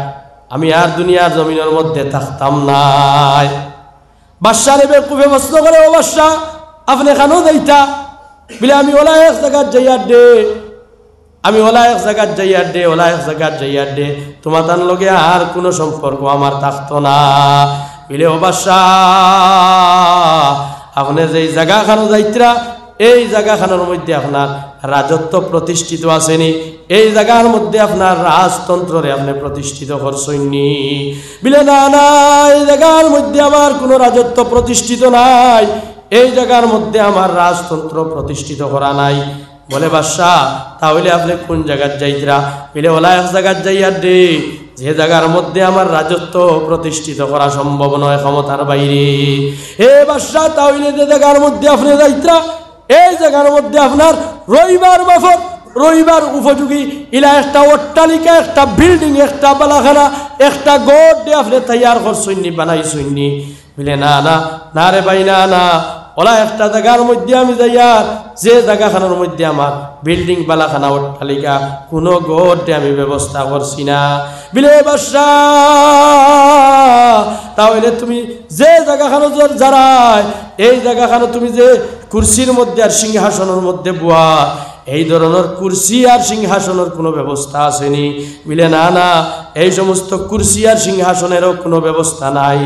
আমি আর দুনিয়ার জমিনের মধ্যে থাকতাম নাই। বাদশাহ রে বেকুফে প্রশ্ন করে ও বাদশাহ আপনি কেন যাইতা বলে আমি ওলা এক জায়গার যাইয়ার দে, আমি ওলা এক জায়গার যাইয়ার দে, ওলা এক জায়গার যাইয়ার দে, তোমার তার লগে আর কোনো সম্পর্ক আমার থাকতো না বলে ও বাদশাহ আপনি যেই জায়গাখানো যাইতরা এই জায়গাখানোর মধ্যে আপনার রাজত্ব প্রতিষ্ঠিত আসেনি, এই জায়গার মধ্যে আপনার রাজতন্ত্রে আপনি প্রতিষ্ঠিত করছেননি। বলে না না, এই জায়গার মধ্যে আমার কোনো রাজত্ব প্রতিষ্ঠিত নাই, এই জায়গার মধ্যে আমার রাজতন্ত্র প্রতিষ্ঠিত করা নাই। বলে বাদশাহ তাহলে আপনি কোন জায়গার যাইতরা? বলে ওলা এক জায়গার যাইয়ার দে যে জায়গার মধ্যে আমার রাজত্ব প্রতিষ্ঠিত করা সম্ভব নয়, ক্ষমতার বাইরে। এ বাদশাহ তাহলে যে জায়গার মধ্যে আপনি যাইতরা, এই জায়গার মধ্যে আপনার রবিবার মাফক, রবিবার উপযোগী ইলা একটা অট্টালিকা, একটা বিল্ডিং, একটা বালাখানা, একটা গড় দিয়ে আপনি তৈয়ার করছেননি, বানাইছেননি। বলে না না না রে ভাই, না না, ওলা একটা জায়গার মধ্যে আমি যাইয়ার যে জায়গাখানার মধ্যে আমার বিল্ডিং বালাখানা অট্টালিকা কোনো গড়ে আমি ব্যবস্থা করছি না। বিলে বাদশাহ তাহলে তুমি যে জায়গাখানো যারায়, এই জায়গাখানো তুমি যে কুরসির মধ্যে আর সিংহাসনের মধ্যে বুয়া, এই ধরনের কুরসি আর সিংহাসনের কোনো ব্যবস্থা আসেনি। বলে না না, এই সমস্ত কুরসি আর সিংহাসনেরও কোনো ব্যবস্থা নাই।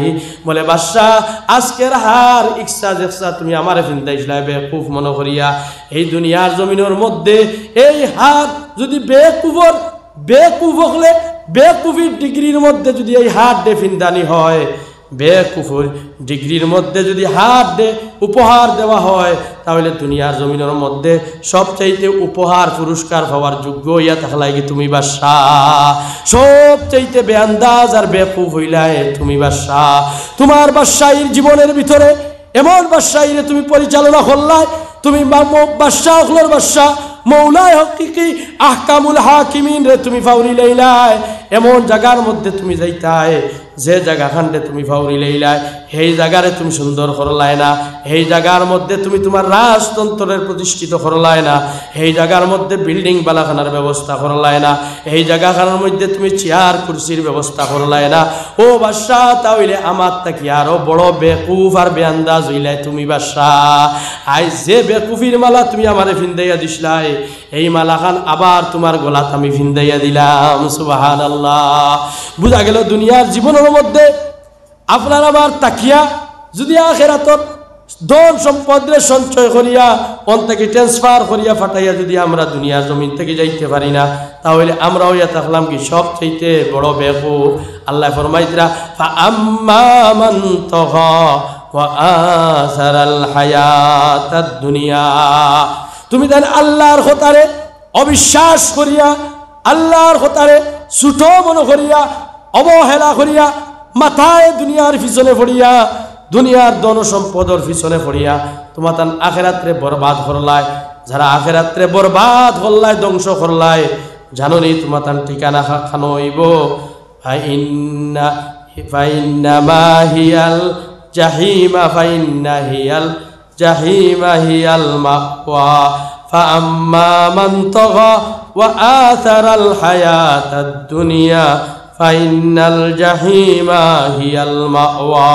বলে বাদশাহ আজকের হার ইচ্ছা জেক্সা তুমি আমার ফিন্দাইছিলা বেকুফ মনে করিয়া, এই দুনিয়ার জমিনের মধ্যে এই হাত যদি বেকুফ হলে বেকুফির ডিগ্রির মধ্যে যদি এই হাত ডে ফিন্দানি হয়, বেকুফুর ডিগ্রির মধ্যে যদি হাত দে উপহার দেওয়া হয়, তাহলে দুনিয়ার জমিনের মধ্যে সবচাইতে উপহার পুরস্কার হওয়ার যোগ্য ইয়া থাকলাই কি তুমি বাদশাহ। সবচাইতে বেআন্দাজ আর বেকুফ হইলায় তুমি বাদশাহ। তোমার বাদশাহীর জীবনের ভিতরে এমন বাদশাহীরে তুমি পরিচালনা করলাই, তুমি বাদশাহ হলোর বাদশাহ, মৌলায় হকিকি আহকামুল হাকিমিন রে তুমি ফাউরি লাইলাই। এমন জায়গার মধ্যে তুমি যাইতাই যে জায়গাখানটা তুমি ফাউরি লাইলাই, সেই জায়গারে তুমি সুন্দর করলাই না, সেই জায়গার মধ্যে তুমি তোমার রাজতন্ত্রের প্রতিষ্ঠিত করলাই না, সেই জায়গার মধ্যে বিল্ডিং বালাখানার ব্যবস্থা করলাই না, এই জায়গাখানার মধ্যে তুমি চেয়ার কুরসির ব্যবস্থা করলাই না। ও বাদশাহ তাহলে আমার তাকি আরো বড় বেকুফ আর বেআন্দাজ হইলাই তুমি বাদশাহ। আই যে বেকুফির মালা তুমি আমারে ফিন্দাইয়া দিসলাই, এই মালাখান আবার তোমার গলাত আমি ফিন্দাইয়া দিলাম। সুবহানাল্লাহ। বুঝা গেল দুনিয়ার জীবনের মধ্যে আপনার আমার তাকিয়া যদি আখিরাতর ধন সম্পদের সঞ্চয় করিয়া অন থেকে ট্রান্সফার করিয়া ফাটাইয়া যদি আমরা দুনিয়ার জমিন থেকে যাইতে পারি না, তাহলে আমরা হইয়া থাকলাম কি সবচাইতে বড় বেকুফ। আল্লাহ ফরমাইতরা ফাআম্মা মান তাগা ওয়া আসারাল হায়াতাদ দুনিয়া। তুমি দেন আল্লাহর খতারে অবিশ্বাস করিয়া, আল্লাহর খতারে ছোট মনে করিয়া, অবহেলা করিয়া, মাথায় দুনিয়ার পিছনে পড়িয়া, দুনিয়ার ধন সম্পদের পিছনে পড়িয়া তোমার তান আখিরাতরে বরবাদ করলাই। যারা আখিরাতরে বরবাদ করলাই, ধ্বংস করলাই, জানোনি তোমার তান ঠিকানা খানো হইব ফাইন্নামা হিয়াল জাহিমা, ফাইন্না হিয়াল জাহিমা হিয়াল মাওয়া ফাআম্মা মান তাগা ওয়া আথারাল হায়াতাদ দুনিয়া ফাইনাল জাহিমা হিয়াল মাওয়া।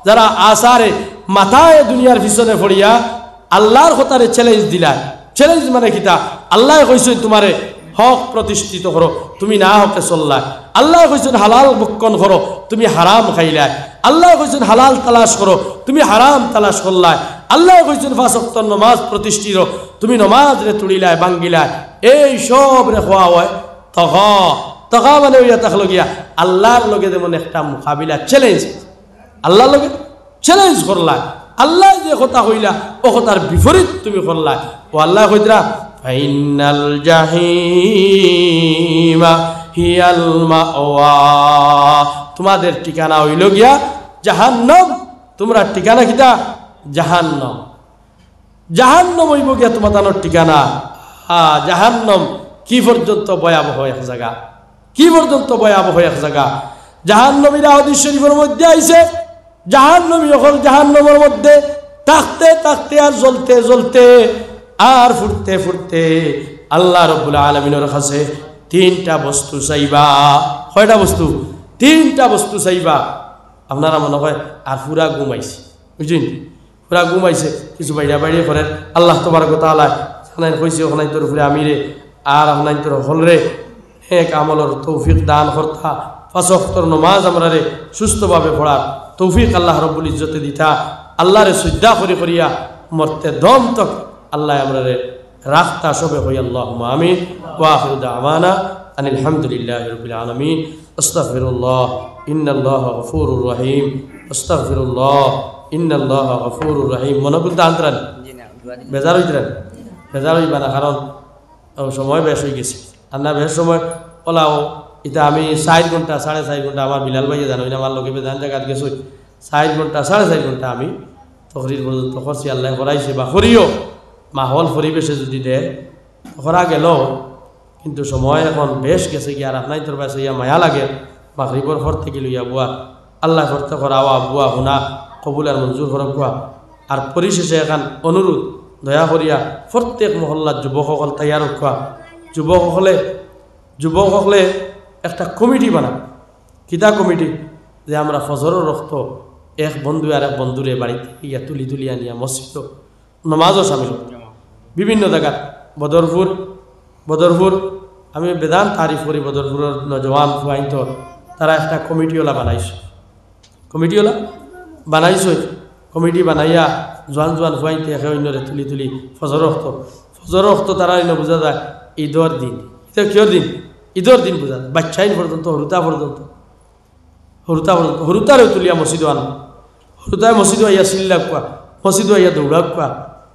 যারা আসারে মাথায় দুনিয়ার পিছনে পড়িয়া আল্লাহর কথারে চ্যালেঞ্জ দিলা, চ্যালেঞ্জ মানে কিতা? আল্লাহ কইছেন তোমারে হক প্রতিষ্ঠিত করো, তুমি না হকে চললা। আল্লাহ কইছেন হালাল ভক্ষণ করো, তুমি হারাম খাইলা। আল্লাহ কইছেন হালাল তালাশ করো, তুমি হারাম তালাশ করলাই। আল্লাহ কইছেন 5 ওয়াক্ত নামাজ প্রতিষ্ঠিত, তুমি নামাজ রে তুলিলাই, বাঙ্গিলাই। এই সব রে খোয়া হয় তগা মানে হইয়া থাকলো গিয়া আল্লাহর লগে যেমন একটা মোকাবিলা চ্যালেঞ্জ, আল্লাহর লগে চ্যালেঞ্জ করলা। আল্লাহ যে কথা হইলা ও কথার বিপরীত তুমি করলা। ও আল্লাহ কইতরা ফাইনাল জাহিমা হিয়াল মাওয়া, তোমাদের ঠিকানা হইল গিয়া জাহান্নাম। তোমরা ঠিকানা কিতা? জাহান্নাম। জাহান্নাম হইব গিয়া তোমাদের ঠিকানা। জাহান্নাম কি পর্যন্ত ভয়াবহ এক জায়গা, কি পর্যন্ত ভয়াবহ এক জায়গা। জাহান্নামীরা হাদিস শরীফের মধ্যে আইছে, জাহান্নামী যখন জাহান্নামের মধ্যে থাকতে থাকতে আর জ্বলতে জ্বলতে আর ফুটতে ফুটতে আল্লাহ রাব্বুল আলামিনের কাছে 3টা বস্তু চাইবা। কয়টা বস্তু? 3টা বস্তু চাইবা। আপনারা মনে হয় আর পুরা ঘুমাইছে, বুঝলেন? পুরা ঘুমাইছে, কিছু বাইরে বাইরে করেন। আল্লাহ তোমার কথা আল্লাহ কইছে ওখানে তোর উপরে আমি রে আর আপনার তোর হল রে এক আমলের তৌফিক দান কর্তা। 5 ওয়াক্তের নামাজ আমরা রে সুস্থভাবে পড়ার তৌফিক আল্লাহ রব্বুল ইজ্জতে দিতা। আল্লাহরে শ্রদ্ধা করিয়া মরতে দম তক আল্লাহ আমরা রে রাখতা সবে হই আল্লাহুম্মা আমিন ওয়া আখিরু দাওয়ানা আনিল হামদুলিল্লাহি রাব্বিল আলামিন আস্তাগফিরুল্লাহ ইন্নাল্লাহা গফুরুর রহিম আস্তাগফিরুল্লাহ ইন্নাল্লাহা গফুরুর রহিম মনে করতে আন্তরান বেজার হইবা না কারণ সময় বেশ হয়ে গেছে আর না বেশ সময় ওলাও এটা আমি 4 ঘন্টা 4.5 ঘন্টা আমার বিলাল ভাইয়া জানো না আমার লোকে বেদান জায়গাত গেছো 4 ঘন্টা 4.5 ঘন্টা আমি তকরির পর্যন্ত করছি আল্লাহ করাইছে বা করিও মাহল পরিবেশে যদি দেয় করা গেল কিন্তু সময় এখন বেশ গেছে কি আর আপনার তোর পাশে ইয়া মায়া লাগে মাগরিবর পর থেকে লইয়া বুয়া আল্লাহ করতে করাওয়া বুয়া হুনা কবুল আর মঞ্জুর করক বুয়া আর পরিশেষে এখন অনুরোধ দয়া করিয়া প্রত্যেক মহল্লার যুবকসকল তৈয়ার রাখা যুবকসকলে একটা কমিটি বানাব কিতা কমিটি যে আমরা ফজরের রক্ত এক বন্ধু আর এক বন্ধুরে বাড়িতে ইয়া তুলি আনিয়া মসজিদ নমাজও সামিল বিভিন্ন জায়গাত বদরপুর আমি বেদান তারিফ করি বদরপুরের নজওয়ান ফুয়াইতো তারা একটা কমিটিওয়ালা কমিটি বানাইয়া জোয়ান ফুয়াইতে একে অন্যরে তুলি ফজর রক্ত তারা অন্য বোঝা যায় ঈদর দিন এটা কিয়র দিন ঈদর দিন বোঝা যায় বাচ্চাইন পর্যন্ত হরুতারেও তুলিয়া মসজিদ আনা হরুতায় মসজিদ আইয়া চিল্লা কোয়া মসজিদ আইয়া দৌড়া কোয়া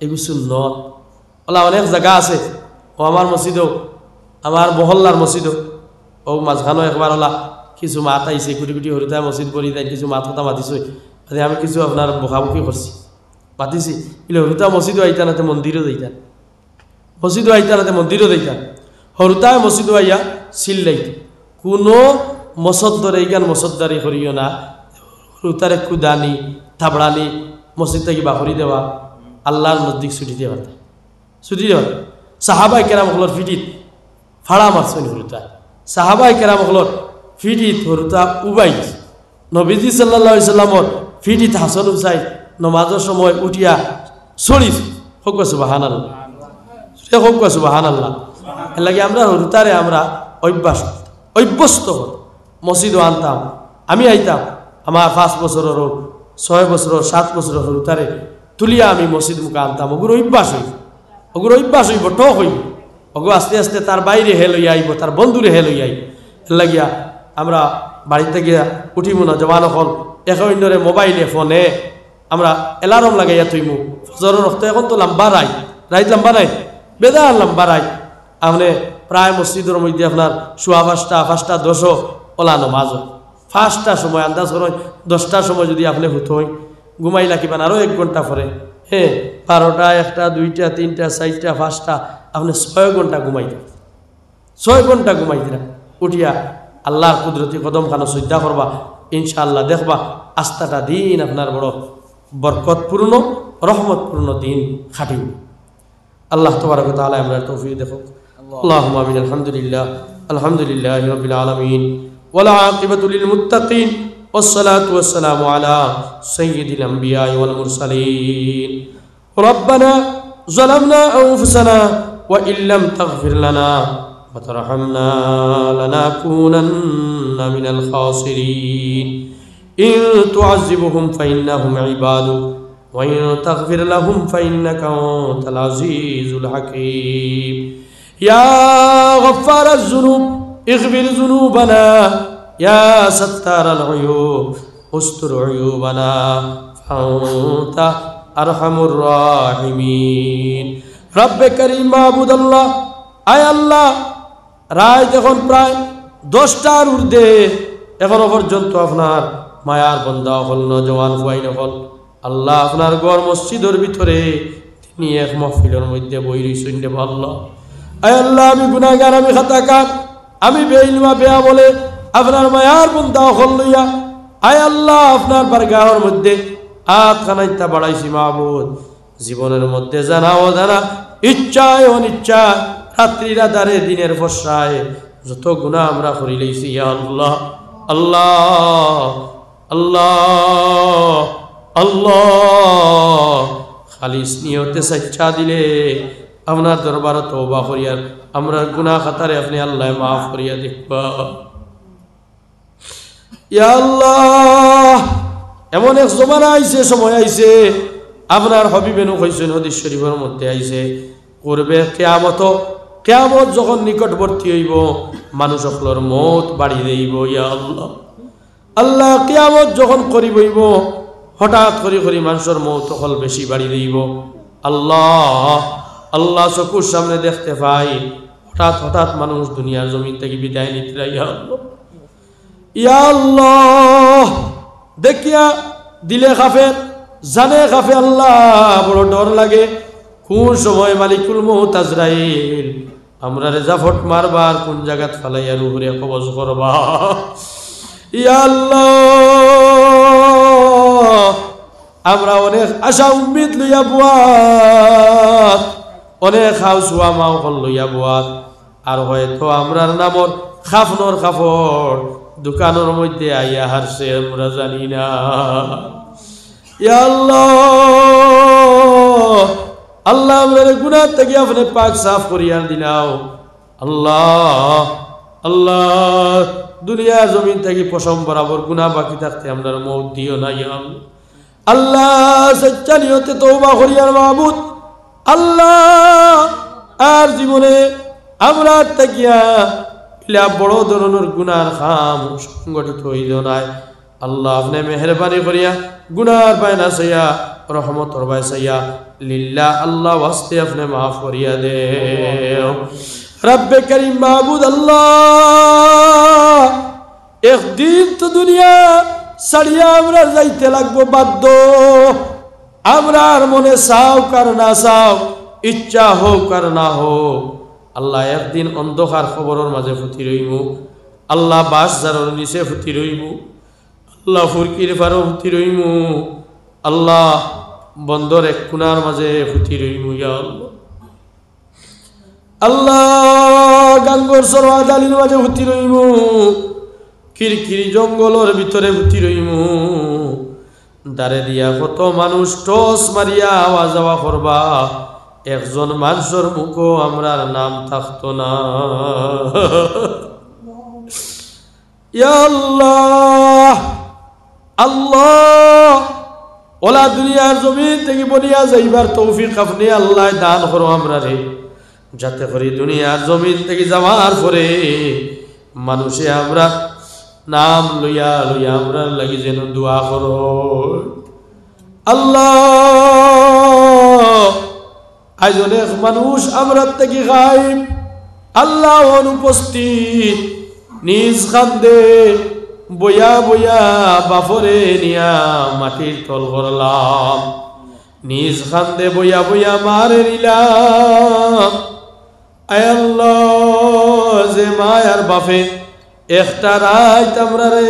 এগুলো সুন্নত ওলা অনেক জায়গা আছে ও আমার মসজিদও আমার মহল্লার মসজিদও ও মাঝখানো একবার ওলা কিছু মাত আইছে কুটি হরুতায় মসজিদ পড়ি দেয় কিছু মাত কথা মাতিছে আমি কিছু আপনার বকাবকি করছি মাতিছি এলে হরুতা মসজিদও আইতানাতে মন্দিরও যাইতান হরুতায় মসজিদও আইয়া চিল্লাইত কোনো মসদ্দর এইখান মসদ্দারি করিও না হরুতারে কুদানি থাবড়ানি মসজিদ থেকে বাহরি দেওয়া আল্লাহর নজদিক ছুটি দেওয়া সাহাবাই কেরাম হলর ফিটিত ফাড়া মারছেন হরুতা সাহাবাই কেরাম হলর ফিটিত হরুতা উবাই নবীজি সাল্লাল্লাহু আলাইহি সাল্লামর ফিটিত হাসন হুসাইন নমাজের সময় উঠিয়া সরিস হোক সুবহানাল্লাহ এর লাগে আমরা হরুতারে আমরা অভ্যস্ত মসজিদও আনতাম আমি আইতাম আমার 5 বছরের 6 বছরের 7 বছরের হরুতারে তুলিয়া আমি মসজিদ মুখে আনতাম ওগুলো অভ্যাস হইব টক হইব ওগো আস্তে আস্তে তার বাইরে হে লইয়া আইব তার বন্ধুরে হে লইয়া আইব এর লাগিয়া আমরা বাড়িতে গিয়া উঠিব না জওয়ান হল এক অন্যরে মোবাইলে ফোনে আমরা অ্যালার্ম লাগাইয়া থইমু ফজরের রক্ত এখন তো লম্বা রাইত লম্বা নাই বেদার লম্বা রাইত আপনি প্রায় মসজিদের মধ্যে আপনার 5:15 ওলা নমাজ 5টার সময় আন্দাজ করেন 10টার সময় যদি আপনি হুত হই ঘুমাইলা কিবান আরও 1 ঘন্টা পরে 12টা 1টা 2টা 3টা 4টা 5টা আপনি 6 ঘন্টা ঘুমাইতে উঠিয়া আল্লাহর কুদরতি কদম খানো শ্রদ্ধা করবা ইনশাআল্লাহ দেখবা আস্থাটা দিন আপনার বড় বরকতপূর্ণ রহমতপূর্ণ দিন খাটিব আল্লাহ তবারক ওয়া তাআলা আমরা তৌফিক দেখো আল্লাহুম্মা আমিন আলহামদুলিল্লাহি রাব্বিল আলামিন ওয়াল আকিবাতু লিল মুত্তাকিন والصلاة والسلام على سيد الأنبياء والمرسلين ربنا ظلمنا أنفسنا وإن لم تغفر لنا وترحمنا لنكونن من الخاسرين إن تعذبهم فإنهم عبادك وإن تغفر لهم فإنك أنت العزيز الحكيم يا غفار الذنوب اغفر ذنوبنا يا ستار العيوب استر عيوبنا فأنت أرحم الراحمين رب كريم معبود الله আয় আল্লাহ রায় যখন প্রায় 10টার ঊর্ধ্বে এখনো পর্যন্ত আপনার মায়ার বান্দা হল নওজোয়ান ফুয়াইন হল আল্লাহ আপনার ঘর মসজিদের ভিতরে তিনি এক মাহফিলের মধ্যে বই রইছেন রে আল্লাহ আয় আল্লাহ আমি গুনাহগার আমি খাতাকার আমি বেঈলমা বেয়া বলে আপনার মায়ার বান্দা হল লইয়া আয় আল্লাহ আপনার বারগাহের মধ্যে হাত খানাইতা বাড়াইছি মাহবুব জীবনের মধ্যে জানা অজানা ইচ্ছায় অনিচ্ছায় রাত্রি রাতারে দিনের বর্ষায় যত গুনাহ আমরা করি লইছি ইয়া আল্লাহ আল্লাহ আল্লাহ আল্লাহ খালিস নিয়তে সচ্চা দিলে আপনার দরবারে তওবা করিয়ার আমরা গুনাহ খাতারে আপনি আল্লাহ মাফ করিয়া দেখবা ইয়া আল্লাহ এমন এক জমানা আইছে সময় আইছে আপনার হবিবেনু কইছেন হাদিস শরীফের মধ্যে আইছে করবে কিয়ামত। কিয়ামত যখন নিকটবর্তী হইব মানুষ সকলের মৌত বাড়ি দেইব। ইয়া আল্লাহ, আল্লাহ কিয়ামত যখন করিব হইব হঠাৎ করি মানুষের মৌত হল বেশি বাড়ি দেইব। আল্লাহ আল্লাহ চকুর সামনে দেখতে পাই হঠাৎ মানুষ দুনিয়ার জমিন থেকে বিদায় নিতে। ইয়া আল্লাহ, ইয়া আল্লাহ, দেখিয়া দিলে কাঁপে, জানে কাঁপে। আল্লাহ বড় ডর লাগে কোন সময় মালিকুল মউত আজরাইল আমরা রেজাফট মারবার কোন জায়গাত ফালাইয়া রুহরে কবজ করবা। ইয়া আল্লাহ, আমরা অনেক আশা উম্মিদ লইয়া বুয়াত, অনেক হাউসুয়া মাওকল লইয়া বুয়াত, আর হয়তো আমরার নামর খাফনর কাপড় দোকানের মধ্যে আইয়া হারছে আমরা জানি না। ইয়া আল্লাহ, আল্লাহ আমরা গুনাহ থেকে আপনি পাক সাফ করিয়া দিলাও। আল্লাহ আল্লাহ, দুনিয়া জমিন থেকে পশম বরাবর গুনাহ বাকি থাকতে আমরা মউত দিও না। ইয়া আল্লাহ, আল্লাহ সচ্চা নিয়তে তওবা করিয়ার মাবুদ আল্লাহ, আর জীবনে আমরা তাকিয়া ইলা বড় ধরনের গুনার কাম সংগঠিত হইল নাই। আল্লাহ আপনি মেহরবানি করিয়া গুনার বাইনা সাইয়া রহমতর বাই সাইয়া লিল্লাহ আল্লাহ ওয়াস্তে আপনি মাফ করিয়া দে রব্বে করিম মাবুদ আল্লাহ। একদিন তো দুনিয়া ছাড়িয়া আমরা যাইতে লাগবো বাধ্য, আমরা আর মনে চাও কার না চাও, ইচ্ছা হোক আর না হোক। আল্লাহ একদিন অন্ধকার খবরের মাঝে ফুটি রইব, আল্লাহ বাস জারর নিচে ফুটি রইব, আল্লাহ ফুরকির ফারো ফুটি রইব, আল্লাহ বন্দর এক কোনার মাঝে ফুটি রইব। ইয়া আল্লাহ, আল্লাহ গাঙ্গর সরওয়াদালির মাঝে ফুটি রইব, কিরকিরি জঙ্গলের ভিতরে ফুটি রইব, দাঁড়ে দিয়া কত মানুষ টস মারিয়া আওয়া যাওয়া করবা, একজন মানুষের মুখও আমরার নাম থাকতো না। ইয়া আল্লাহ, আল্লাহ ওলা দুনিয়ার জমিন থেকে বনিয়া যাইবার তৌফিক আপনি আল্লাহ দান করো আমরা রে, যাতে করে দুনিয়ার জমিন থেকে যাওয়ার পরে মানুষে আমরা নাম লইয়া লইয়া আমরা লাগি যেন দোয়া করো। আল্লাহ আজ অনেক মানুষ আমরা থেকে গায়েব, আল্লাহ অনুপস্থিত, নিজ খান্দে বইয়া বইয়া বাফরে নিয়া মাটির তল করলাম, নিজ খান্দে বইয়া বইয়া মারে নিলাম। আয় আল্লাহ, যে মায়ার বাফে একটা রাত আমরা রে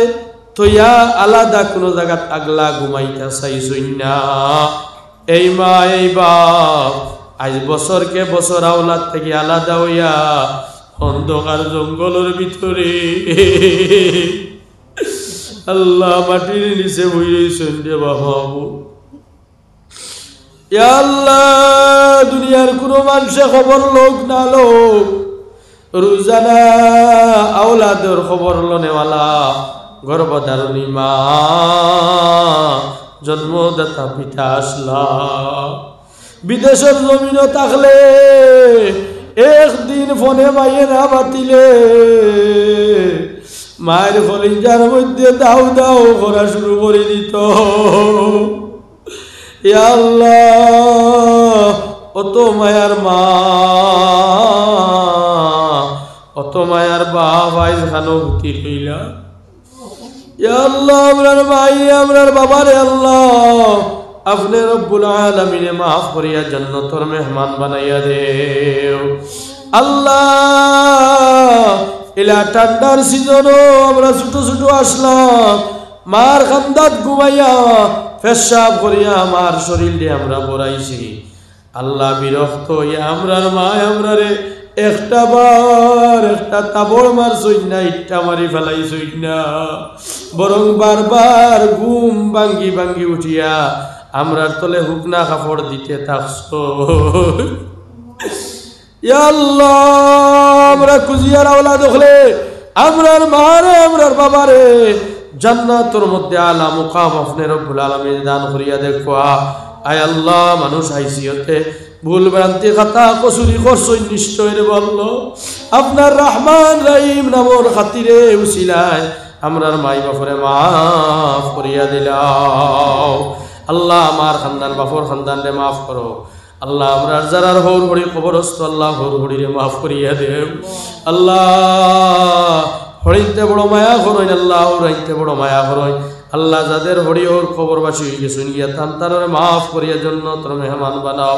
তৈয়া আলাদা কোনো জায়গাত আগলা ঘুমাইতা চাইছই না। এই মা এই বাপ আজ বছরকে বছর আওলাদ থেকে আলাদা হইয়া অন্ধকার জঙ্গলের ভিতরে আল্লাহ মাটির নিচে বই রইছেন রে বাবু। ইয়া আল্লাহ, দুনিয়ার কোনো মানুষে খবর লোক না লোক, রোজানা আওলাদের খবর লনেওয়ালা গর্ভধারণী মা, জন্মদাতা পিতা আসলা বিদেশের জমিনও থাকলে একদিন ফোনে মাইয়ে না বাতিলে মায়ের কলিজার মধ্যে দাও দাও করা শুরু করে দিত। ইয়া আল্লাহ, অত মায়ার মা অত মায়ার বাপ আইজ খানো ভূতি হইলা। ইয়া আল্লাহ, আমরার মাই আমরার বাবারে আল্লাহ আপনি রব্বুল আলামিনে মাফ করিয়া জান্নাতের মেহমান বানাইয়া দেও। আল্লাহ এলা ঠান্ডার সিজনও আমরা ছোট ছোট আসলাম, মার খান্দাত ঘুমাইয়া পেশাব করিয়া আমার শরীর দিয়ে আমরা বড়াইছি। আল্লাহ বিরক্ত হইয়া আমরার মা আমরারে একটা বার একটা তাবড় মারছই না, ইট্টা মারি ফেলাইছই না, বরং বারবার ঘুম ভাঙ্গি ভাঙ্গি উঠিয়া আমরার তলে হুকনা কাপড় দিতে থাকছো। ইয়া আল্লাহ, আমরা কুজিয়ার আওলাদ হলে আমরার মারে আমরার বাবারে জান্নাতের মধ্যে আলা মুকাম আপনি রব্বুল আলামিন দান করিয়া দেখো। আয় আল্লাহ, মানুষ হাইসিয়তে ভুল ভ্রান্তি খাতা কসুরি করছই নিশ্চয় রে বলল আপনার রহমান রহিম নামর খাতিরে উসিলায় আমরার মাই বাপরে মাফ করিয়া দিলাও। আল্লাহ আমার খানদান বাপর খানদান রে মাফ করো। আল্লাহ আমরার যারার হৌর হরি কবরস্থ আল্লাহ হৌর হরি রে মাফ করিয়া দেব। আল্লাহ হরিতে বড় মায়া করইন, আল্লাহ হরিতে বড় মায়া করইন। আল্লাহ যাদের হরি ওর কবরবাসী হয়ে গেছেন গিয়া তার মাফ করিয়া জন্য তোর মেহমান বানাও।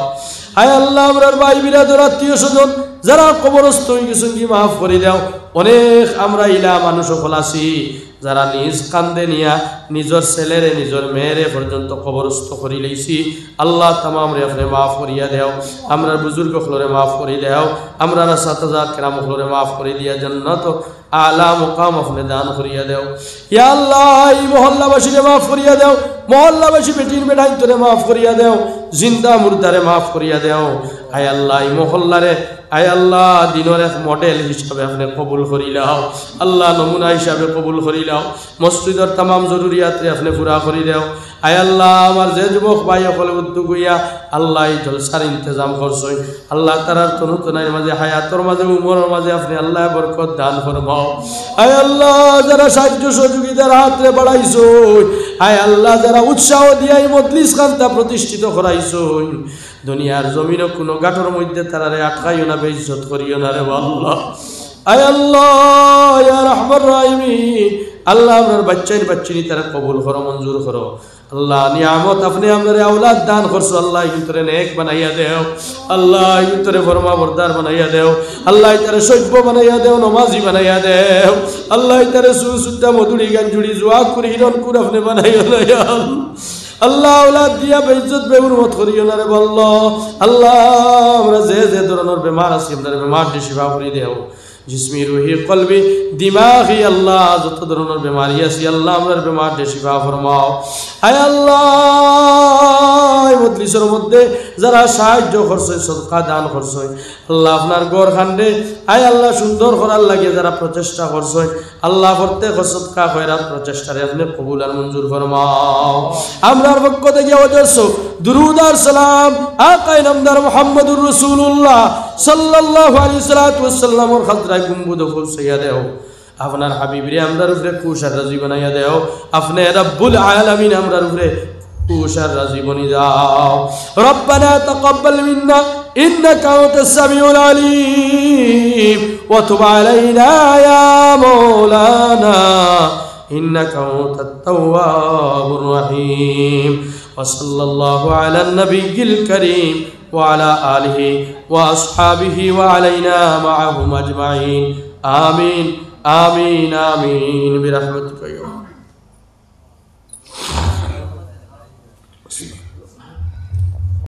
হায় আল্লাহ আমরার ভাই বিরাদর আত্মীয় স্বজন যারা কবরস্থ হয়ে গেছেন কি মাফ করে দাও। অনেক আমরা ইলা মানুষ সকল আছি যারা নিজ কান্দে নিয়া নিজের ছেলেরে নিজের মেয়েরে পর্যন্ত কবরস্থ করি লইছি। আল্লাহ তামাম রে আপনি মাফ করিয়া দেও। আমরা বুজুর্গ হলরে মাফ করি দেও। আমরা সাতজা কেরাম হলরে মাফ করে দিয়া জান্নাত আলা মুকাম আপনি দান করিয়া দেও। ইয়া আল্লাহ এই মহল্লাবাসীরে মাফ করিয়া দেও। মহল্লাবাসী বেটির বেটাই তোরে মাফ করিয়া দেও। জিন্দা মুর্দারে মাফ করিয়া দেও। আয় আল্লাহ এই মহল্লারে আয় আল্লাহ দিনের এক মডেল হিসাবে আপনি কবুল করিলাও। আল্লাহ নমুনা হিসাবে কবুল করিলাও। মসজিদের তামাম জরুরিয়াতে আপনি পুরা করি দেও। আয় আল্লাহ আমার যে যুবক ভাই সকলে উদ্যোগ হইয়া আল্লাহ এই জলসার ইন্তজাম করছই আল্লাহ তারার তনুতনার মাঝে হায়াতর মাঝে উমরের মাঝে আপনি আল্লাহ বরকত দান ফরমাও। আয় আল্লাহ যারা সাহায্য সহযোগিতার হাতে বাড়াইছই, আয় আল্লাহ যারা উৎসাহ দিয়া এই মজলিস খানটা প্রতিষ্ঠিত করাইছই, দুনিয়ার জমিনও কোনো গাঁটর মধ্যে তারারে আটকাইও না, বেইজ্জত করিও না রে আল্লাহ। আয় আল্লাহ ইয়া রাহমান রাহিমিন আল্লাহ আপনার বাচ্চার বাচ্চিনী তারা কবুল করো, মঞ্জুর করো। আল্লাহ নিয়ামত আপনি আপনার আওলাদ দান করছো, আল্লাহ ইতরে নেক বানাইয়া দেও। আল্লাহ ইতরে ফরমা বরদার বানাইয়া দেও। আল্লাহ ইতরে সভ্য বানাইয়া দেও, নমাজি বানাইয়া দেও। আল্লাহ ইতরে সুসুদ্ধা মধুরি গাঞ্জুড়ি জুয়া কুরি হিরণকুর আপনি বানাইয়া দেও। আল্লাহ আওলাদ দিয়া বেইজ্জত বেহুরমত করিও না রে বলল। আল্লাহ আমরা যে যে ধরনের বেমার আছি আপনার বেমারটি শিফা করে দেও। জিসমি রুহি কলবি দিমাগি আল্লাহ যত ধরনের বেমারি আছে আল্লাহ আমরার বেমারটি শিফা ফরমাও। আয় আল্লাহ এই মজলিসের মধ্যে যারা সাহায্য করছে সদকা দান করছে আল্লাহ আপনার গড় খান্ডে আয় আল্লাহ সুন্দর করার লাগে যারা প্রচেষ্টা করছে আল্লাহ প্রত্যেক সদকা খয়রাত প্রচেষ্টারে আপনি কবুল আর মঞ্জুর ফরমাও। আমরার পক্ষ থেকে অজস্র দুরুদ আর সালাম আকা নামদার মুহাম্মদুর রাসূলুল্লাহ সাল্লাল্লাহু আলাইহি ওয়াসাল্লামের খাতরায় গুম্বুদ পৌঁছাইয়া দেও। আপনার হাবিবরে আমরার উপরে খুশ আর রাজি বানাইয়া দেও। আপনি রব্বুল আলামিন আমরার উপরে খুশ আর রাজি বনি দাও। রব্বানা তাকাব্বাল মিন্না ইন্নাকা আনতাস সামিউল আলিম ওয়া তুব আলাইনা ইয়া মাওলানা ইন্নাকা আনতাত তাওয়াবুর রহিম। ওয়া সাল্লাল্লাহু আলান নাবিয়্যিল কারীম ওয়া আলা আলিহি ওয়া আসহাবিহি ওয়া আলাইনা মাআহুম আজমাইন। আমিন আমিন আমিন বিরহমাতিকা ইয়া